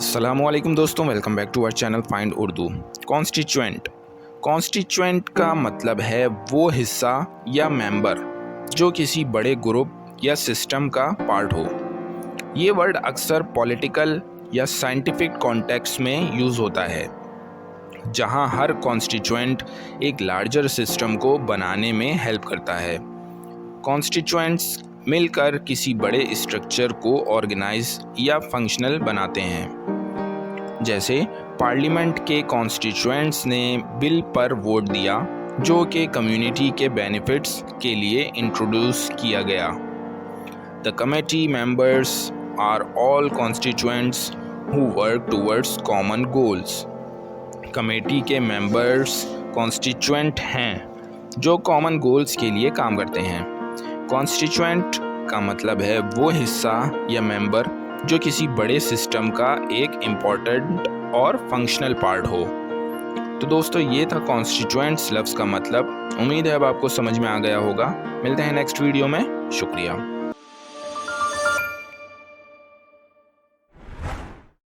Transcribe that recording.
अस्सलाम वालेकुम दोस्तों, welcome back to our channel find Urdu. Constituent का मतलब है वो हिस्सा या मेंबर जो किसी बड़े ग्रुप या सिस्टम का पार्ट हो। ये वर्ड अक्सर पॉलिटिकल या साइंटिफिक कॉन्टेक्स्ट में यूज़ होता है, जहां हर कॉन्स्टिट्यूएंट एक लार्जर सिस्टम को बनाने में हेल्प करता है। कॉन्स्टिट्यूएंट्स मिलकर किसी बड़े स्ट्रक्चर को ऑर्गेनाइज या फंक्शनल बनाते हैं। जैसे पार्लियामेंट के कॉन्स्टिट्यूएंट्स ने बिल पर वोट दिया जो कि कम्युनिटी के बेनिफिट्स के लिए इंट्रोड्यूस किया गया। The committee members are all constituents who work towards common goals. Committee के मेंबर्स कॉन्स्टिट्यूएंट हैं जो कॉमन गोल्स के लिए काम करते हैं। कॉन्स्टिट्यूएंट का मतलब है वो हिस्सा या मेंबर जो किसी बड़े सिस्टम का एक इम्पॉर्टेंट और फंक्शनल पार्ट हो। तो दोस्तों, ये था कॉन्स्टिट्यूएंट्स लफ्ज़ का मतलब। उम्मीद है अब आपको समझ में आ गया होगा। मिलते हैं नेक्स्ट वीडियो में। शुक्रिया।